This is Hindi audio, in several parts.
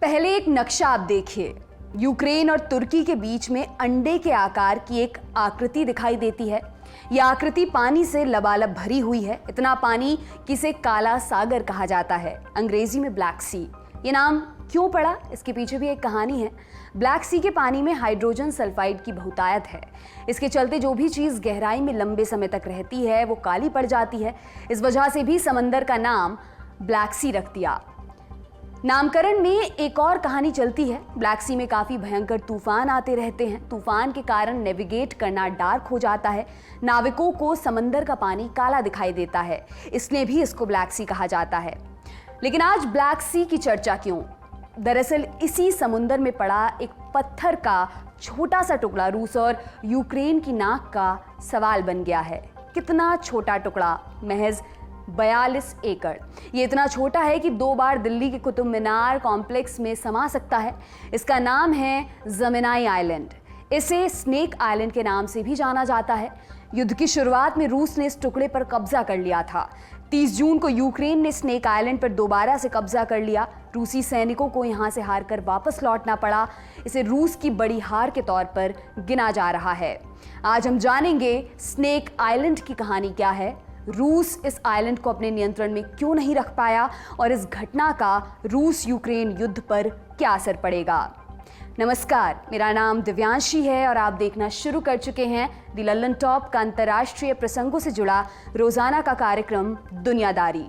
पहले एक नक्शा आप देखिए। यूक्रेन और तुर्की के बीच में अंडे के आकार की एक आकृति दिखाई देती है। यह आकृति पानी से लबालब भरी हुई है। इतना पानी कि इसे काला सागर कहा जाता है, अंग्रेजी में ब्लैक सी। ये नाम क्यों पड़ा, इसके पीछे भी एक कहानी है। ब्लैक सी के पानी में हाइड्रोजन सल्फाइड की बहुतायत है। इसके चलते जो भी चीज़ गहराई में लंबे समय तक रहती है वो काली पड़ जाती है। इस वजह से भी समंदर का नाम ब्लैक सी रख दिया। नामकरण में एक और कहानी चलती है। ब्लैक सी में काफ़ी भयंकर तूफान आते रहते हैं। तूफान के कारण नेविगेट करना डार्क हो जाता है। नाविकों को समंदर का पानी काला दिखाई देता है, इसलिए भी इसको ब्लैक सी कहा जाता है। लेकिन आज ब्लैक सी की चर्चा क्यों? दरअसल इसी समुंदर में पड़ा एक पत्थर का छोटा सा टुकड़ा रूस और यूक्रेन की नाक का सवाल बन गया है। कितना छोटा टुकड़ा, महज 42 एकड़। ये इतना छोटा है कि 2 बार दिल्ली के कुतुब मीनार कॉम्प्लेक्स में समा सकता है। इसका नाम है जमेनाई आइलैंड। इसे स्नेक आइलैंड के नाम से भी जाना जाता है। युद्ध की शुरुआत में रूस ने इस टुकड़े पर कब्जा कर लिया था। 30 जून को यूक्रेन ने स्नेक आइलैंड पर दोबारा से कब्जा कर लिया। रूसी सैनिकों को यहाँ से हारकर वापस लौटना पड़ा। इसे रूस की बड़ी हार के तौर पर गिना जा रहा है। आज हम जानेंगे स्नेक आइलैंड की कहानी क्या है, रूस इस आइलैंड को अपने नियंत्रण में क्यों नहीं रख पाया और इस घटना का रूस यूक्रेन युद्ध पर क्या असर पड़ेगा। नमस्कार, मेरा नाम दिव्यांशी है और आप देखना शुरू कर चुके हैं द लल्लन टॉप का अंतर्राष्ट्रीय प्रसंगों से जुड़ा रोजाना का कार्यक्रम दुनियादारी।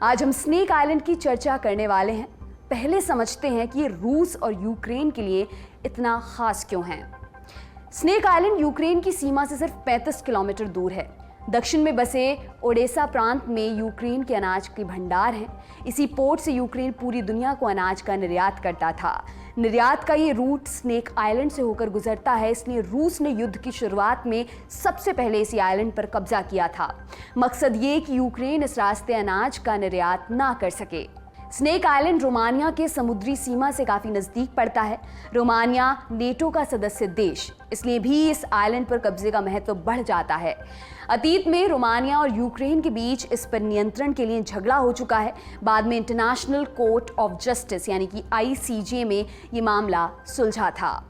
आज हम स्नेक आइलैंड की चर्चा करने वाले हैं। पहले समझते हैं कि ये रूस और यूक्रेन के लिए इतना खास क्यों है। स्नेक आइलैंड यूक्रेन की सीमा से सिर्फ 35 किलोमीटर दूर है। दक्षिण में बसे ओडेसा प्रांत में यूक्रेन के अनाज के भंडार हैं। इसी पोर्ट से यूक्रेन पूरी दुनिया को अनाज का निर्यात करता था। निर्यात का ये रूट स्नेक आइलैंड से होकर गुजरता है, इसलिए रूस ने युद्ध की शुरुआत में सबसे पहले इसी आइलैंड पर कब्जा किया था। मकसद ये कि यूक्रेन इस रास्ते अनाज का निर्यात ना कर सके। स्नेक आइलैंड रोमानिया के समुद्री सीमा से काफ़ी नज़दीक पड़ता है। रोमानिया नेटो का सदस्य देश, इसलिए भी इस आइलैंड पर कब्जे का महत्व बढ़ जाता है। अतीत में रोमानिया और यूक्रेन के बीच इस पर नियंत्रण के लिए झगड़ा हो चुका है। बाद में इंटरनेशनल कोर्ट ऑफ जस्टिस यानी कि ICJ में ये मामला सुलझा था।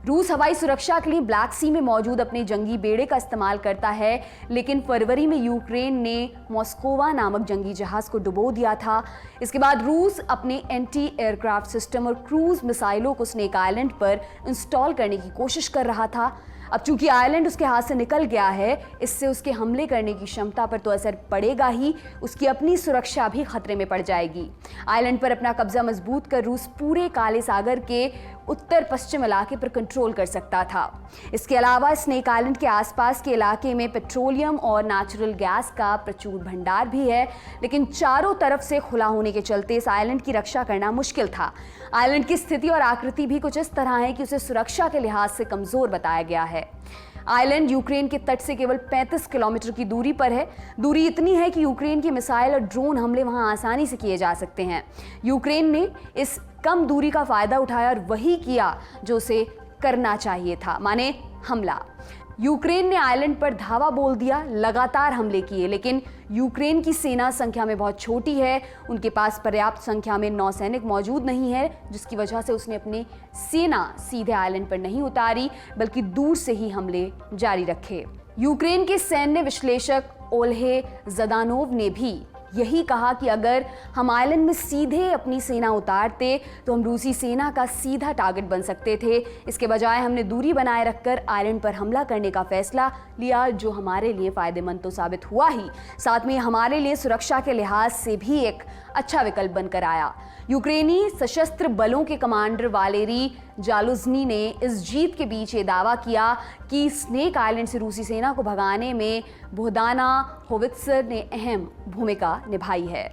रूस हवाई सुरक्षा के लिए ब्लैक सी में मौजूद अपने जंगी बेड़े का इस्तेमाल करता है, लेकिन फरवरी में यूक्रेन ने मॉस्कोवा नामक जंगी जहाज को डुबो दिया था। इसके बाद रूस अपने एंटी एयरक्राफ्ट सिस्टम और क्रूज मिसाइलों को स्नेक आइलैंड पर इंस्टॉल करने की कोशिश कर रहा था। अब चूंकि आइलैंड उसके हाथ से निकल गया है, इससे उसके हमले करने की क्षमता पर तो असर पड़ेगा ही, उसकी अपनी सुरक्षा भी खतरे में पड़ जाएगी। आइलैंड पर अपना कब्जा मजबूत कर रूस पूरे काले सागर के उत्तर पश्चिम इलाके पर कंट्रोल कर सकता था। इसके अलावा स्नेक आइलैंड के आसपास के इलाके में पेट्रोलियम और नेचुरल गैस का प्रचुर भंडार भी है, लेकिन चारों तरफ से खुला होने के चलते इस आइलैंड की रक्षा करना मुश्किल था। आइलैंड की स्थिति और आकृति भी कुछ इस तरह है कि उसे सुरक्षा के लिहाज से कमजोर बताया गया है। आइलैंड यूक्रेन के तट से केवल 35 किलोमीटर की दूरी पर है। दूरी इतनी है कि यूक्रेन की मिसाइल और ड्रोन हमले वहां आसानी से किए जा सकते हैं। यूक्रेन ने इस कम दूरी का फायदा उठाया और वही किया जो उसे करना चाहिए था, माने हमला। यूक्रेन ने आइलैंड पर धावा बोल दिया, लगातार हमले किए, लेकिन यूक्रेन की सेना संख्या में बहुत छोटी है। उनके पास पर्याप्त संख्या में नौसैनिक मौजूद नहीं है, जिसकी वजह से उसने अपनी सेना सीधे आइलैंड पर नहीं उतारी, बल्कि दूर से ही हमले जारी रखे। यूक्रेन के सैन्य विश्लेषक ओल्हे ज़दानोव ने भी यही कहा कि अगर हम आइलैंड में सीधे अपनी सेना उतारते तो हम रूसी सेना का सीधा टारगेट बन सकते थे। इसके बजाय हमने दूरी बनाए रखकर आइलैंड पर हमला करने का फैसला लिया, जो हमारे लिए फ़ायदेमंद तो साबित हुआ ही, साथ में हमारे लिए सुरक्षा के लिहाज से भी एक अच्छा विकल्प बनकर आया। यूक्रेनी सशस्त्र बलों के कमांडर वालेरी जालुजनी ने इस जीत के बीच ये दावा किया कि स्नेक आइलैंड से रूसी सेना को भगाने में बोहदाना होवित्जर ने अहम भूमिका निभाई है।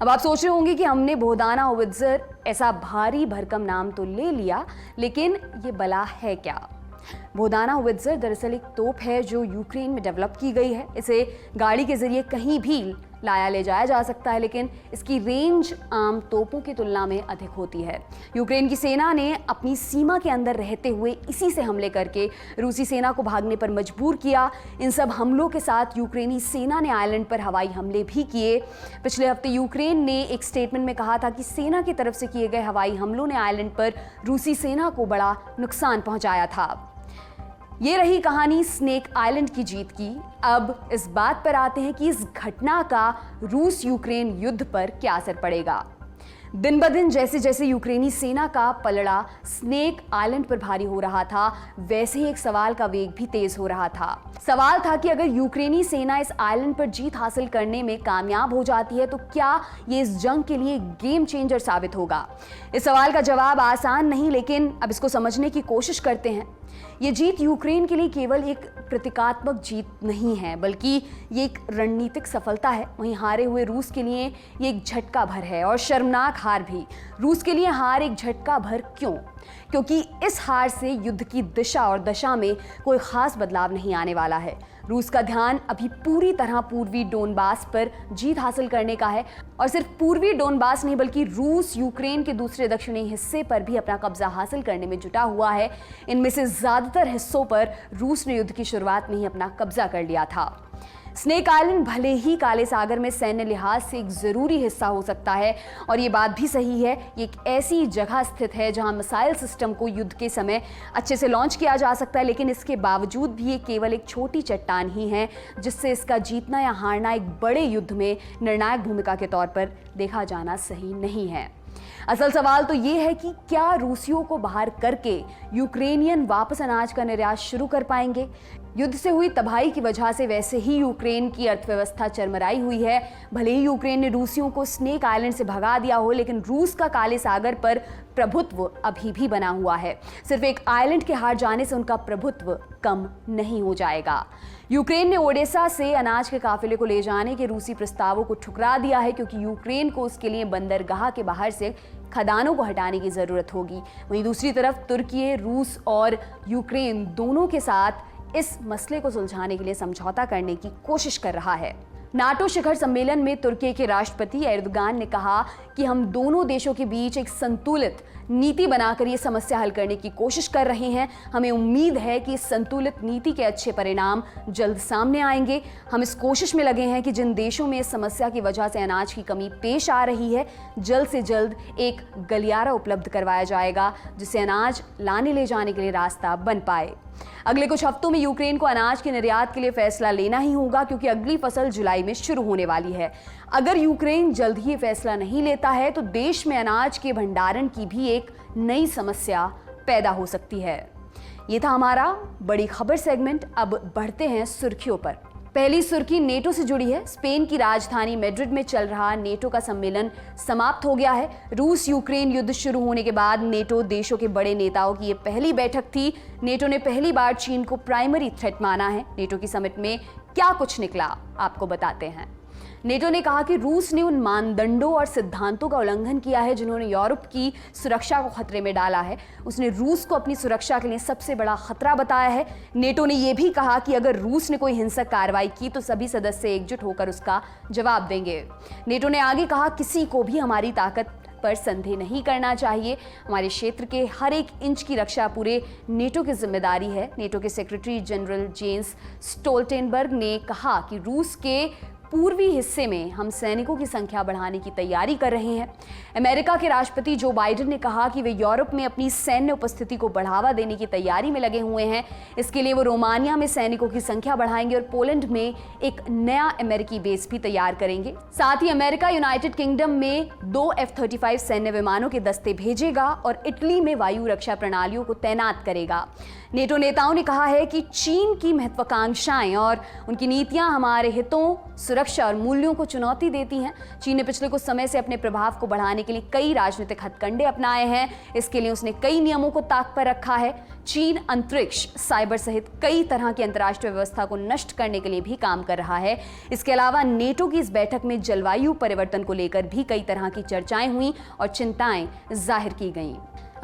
अब आप सोच रहे होंगे कि हमने बोहदाना होवित्जर ऐसा भारी भरकम नाम तो ले लिया, लेकिन ये बला है क्या? बोदाना होवित्ज़र दरअसल एक तोप है जो यूक्रेन में डेवलप की गई है। इसे गाड़ी के जरिए कहीं भी लाया ले जाया जा सकता है, लेकिन इसकी रेंज आम तोपों की तुलना में अधिक होती है। यूक्रेन की सेना ने अपनी सीमा के अंदर रहते हुए इसी से हमले करके रूसी सेना को भागने पर मजबूर किया। इन सब हमलों के साथ यूक्रेनी सेना ने आयरलैंड पर हवाई हमले भी किए। पिछले हफ्ते यूक्रेन ने एक स्टेटमेंट में कहा था कि सेना की तरफ से किए गए हवाई हमलों ने आयरलैंड पर रूसी सेना को बड़ा नुकसान पहुंचाया था। ये रही कहानी स्नेक आइलैंड की जीत की। अब इस बात पर आते हैं कि इस घटना का रूस यूक्रेन युद्ध पर क्या असर पड़ेगा। दिन ब दिन जैसे जैसे यूक्रेनी सेना का पलड़ा स्नेक आइलैंड पर भारी हो रहा था, वैसे ही एक सवाल का वेग भी तेज हो रहा था। सवाल था कि अगर यूक्रेनी सेना इस आइलैंड पर जीत हासिल करने में कामयाब हो जाती है तो क्या ये इस जंग के लिए गेम चेंजर साबित होगा। इस सवाल का जवाब आसान नहीं, लेकिन अब इसको समझने की कोशिश करते हैं। ये जीत यूक्रेन के लिए केवल एक प्रतीकात्मक जीत नहीं है, बल्कि ये एक रणनीतिक सफलता है। वहीं हारे हुए रूस के लिए ये एक झटका भर है, और शर्मनाक हार भी। रूस के लिए हार एक झटका भर क्यों? क्योंकि इस हार से युद्ध की दिशा और दशा में कोई खास बदलाव नहीं आने वाला है। रूस का ध्यान अभी पूरी तरह पूर्वी डोनबास पर जीत हासिल करने का है, और सिर्फ पूर्वी डोनबास नहीं बल्कि रूस यूक्रेन के दूसरे दक्षिणी हिस्से पर भी अपना कब्जा हासिल करने में जुटा हुआ है। इनमें से ज्यादातर हिस्सों पर रूस ने युद्ध की शुरुआत में ही अपना कब्जा कर लिया था। स्नेक आइलैंड भले ही काले सागर में सैन्य लिहाज से एक जरूरी हिस्सा हो सकता है, और ये बात भी सही है, ये एक ऐसी जगह स्थित है जहां मिसाइल सिस्टम को युद्ध के समय अच्छे से लॉन्च किया जा सकता है, लेकिन इसके बावजूद भी ये केवल एक छोटी चट्टान ही है जिससे इसका जीतना या हारना एक बड़े युद्ध में निर्णायक भूमिका के तौर पर देखा जाना सही नहीं है। असल सवाल तो ये है कि क्या रूसियों को बाहर करके यूक्रेनियन वापस अनाज का निर्यात शुरू कर पाएंगे। युद्ध से हुई तबाही की वजह से वैसे ही यूक्रेन की अर्थव्यवस्था चरमराई हुई है। भले ही यूक्रेन ने रूसियों को स्नेक आइलैंड से भगा दिया हो, लेकिन रूस का काले सागर पर प्रभुत्व अभी भी बना हुआ है। सिर्फ एक आइलैंड के हार जाने से उनका प्रभुत्व कम नहीं हो जाएगा। यूक्रेन ने ओडेसा से अनाज के काफिले को ले जाने के रूसी प्रस्तावों को ठुकरा दिया है, क्योंकि यूक्रेन को उसके लिए बंदरगाह के बाहर से खदानों को हटाने की जरूरत होगी। वहीं दूसरी तरफ तुर्की, रूस और यूक्रेन दोनों के साथ इस मसले को सुलझाने के लिए समझौता करने की कोशिश कर रहा है। नाटो शिखर सम्मेलन में तुर्की के राष्ट्रपति एर्दोगान ने कहा कि हम दोनों देशों के बीच एक संतुलित नीति बनाकर ये समस्या हल करने की कोशिश कर रहे हैं। हमें उम्मीद है कि इस संतुलित नीति के अच्छे परिणाम जल्द सामने आएंगे। हम इस कोशिश में लगे हैं कि जिन देशों में इस समस्या की वजह से अनाज की कमी पेश आ रही है, जल्द से जल्द एक गलियारा उपलब्ध करवाया जाएगा जिससे अनाज लाने ले जाने के लिए रास्ता बन पाए। अगले कुछ हफ्तों में यूक्रेन को अनाज के निर्यात के लिए फैसला लेना ही होगा, क्योंकि अगली फसल जुलाई में शुरू होने वाली है। अगर यूक्रेन जल्द ही फैसला नहीं लेता है तो देश में अनाज के भंडारण की भी एक नई समस्या पैदा हो सकती है। ये था हमारा बड़ी खबर सेगमेंट। अब बढ़ते हैं सुर्खियों पर। पहली सुर्खी नेटो से जुड़ी है। स्पेन की राजधानी मैड्रिड में चल रहा नेटो का सम्मेलन समाप्त हो गया है। रूस यूक्रेन युद्ध शुरू होने के बाद नेटो देशों के बड़े नेताओं की ये पहली बैठक थी। नेटो ने पहली बार चीन को प्राइमरी थ्रेट माना है। नेटो की समिट में क्या कुछ निकला, आपको बताते हैं। नेटो ने कहा कि रूस ने उन मानदंडों और सिद्धांतों का उल्लंघन किया है जिन्होंने यूरोप की सुरक्षा को खतरे में डाला है। उसने रूस को अपनी सुरक्षा के लिए सबसे बड़ा खतरा बताया है। नेटो ने यह भी कहा कि अगर रूस ने कोई हिंसक कार्रवाई की तो सभी सदस्य एकजुट होकर उसका जवाब देंगे। नेटो ने आगे कहा, किसी को भी हमारी ताकत पर संदेह नहीं करना चाहिए। हमारे क्षेत्र के हर एक इंच की रक्षा पूरे नेटो की जिम्मेदारी है। नेटो के सेक्रेटरी जनरल जेंस स्टोल्टेनबर्ग ने कहा कि रूस के पूर्वी हिस्से में हम सैनिकों की संख्या बढ़ाने की तैयारी कर रहे हैं। अमेरिका के राष्ट्रपति जो बाइडेन ने कहा कि वे यूरोप में अपनी सैन्य उपस्थिति को बढ़ावा देने की तैयारी में लगे हुए हैं। इसके लिए वो रोमानिया में सैनिकों की संख्या बढ़ाएंगे और पोलैंड में एक नया अमेरिकी बेस भी तैयार करेंगे। साथ ही अमेरिका यूनाइटेड किंगडम में 2 F-35 सैन्य विमानों के दस्ते भेजेगा और इटली में वायु रक्षा प्रणालियों को तैनात करेगा। नेटो नेताओं ने कहा है कि चीन की महत्वाकांक्षाएं और उनकी नीतियां हमारे हितों, सुरक्षा और मूल्यों को चुनौती देती हैं। चीन ने पिछले कुछ समय से अपने प्रभाव को बढ़ाने के लिए कई राजनीतिक हथकंडे अपनाए हैं। इसके लिए उसने कई नियमों को ताक पर रखा है। चीन अंतरिक्ष, साइबर सहित कई तरह की अंतर्राष्ट्रीय व्यवस्था को नष्ट करने के लिए भी काम कर रहा है। इसके अलावा नेटो की इस बैठक में जलवायु परिवर्तन को लेकर भी कई तरह की चर्चाएं हुई और चिंताएं जाहिर की गईं।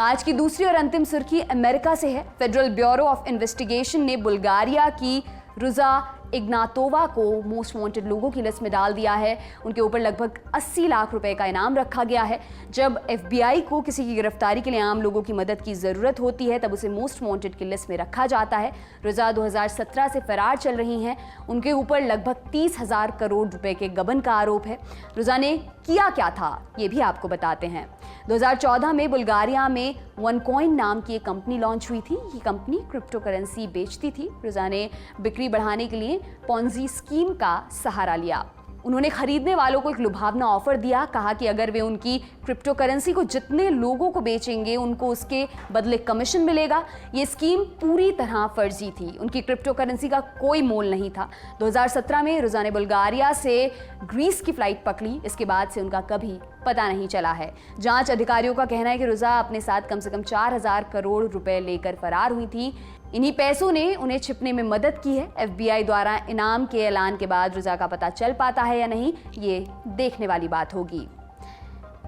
आज की दूसरी और अंतिम सुर्खी अमेरिका से है। फेडरल ब्यूरो ऑफ इन्वेस्टिगेशन ने बुल्गारिया की रुजा इग्नातोवा को मोस्ट वांटेड लोगों की लिस्ट में डाल दिया है। उनके ऊपर लगभग 80 लाख रुपए का इनाम रखा गया है। जब FBI को किसी की गिरफ्तारी के लिए आम लोगों की मदद की ज़रूरत होती है तब उसे मोस्ट वांटेड की लिस्ट में रखा जाता है। रुजा 2017 से फरार चल रही हैं। उनके ऊपर लगभग 30,000 करोड़ रुपए के गबन का आरोप है। रुजा ने किया क्या था ये भी आपको बताते हैं। 2014 में बुल्गारिया में OneCoin नाम की एक कंपनी लॉन्च हुई थी। ये कंपनी क्रिप्टो करेंसी बेचती थी। रुजा ने बिक्री बढ़ाने के लिए पॉन्जी स्कीम का सहारा लिया। उन्होंने खरीदने वालों को एक लुभावना ऑफर दिया। कहा कि अगर वे उनकी क्रिप्टो करेंसी को जितने लोगों को बेचेंगे उनको उसके बदले कमीशन मिलेगा। ये स्कीम पूरी तरह फर्जी थी। उनकी क्रिप्टो करेंसी का कोई मोल नहीं था। 2017 में रुजा ने बुल्गारिया से ग्रीस की फ्लाइट पकड़ी। इसके बाद से उनका कभी पता नहीं चला है। जांच अधिकारियों का कहना है कि रुजा अपने साथ कम से कम 4,000 करोड़ रुपए लेकर फरार हुई थी। इन्हीं पैसों ने उन्हें छिपने में मदद की है। FBI द्वारा इनाम के ऐलान के बाद रुजा का पता चल पाता है या नहीं, ये देखने वाली बात होगी।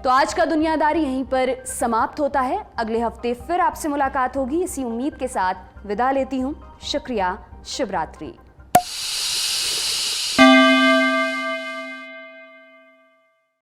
तो आज का दुनियादारी यहीं पर समाप्त होता है। अगले हफ्ते फिर आपसे मुलाकात होगी। इसी उम्मीद के साथ विदा लेती हूँ। शुक्रिया। शुभ रात्रि।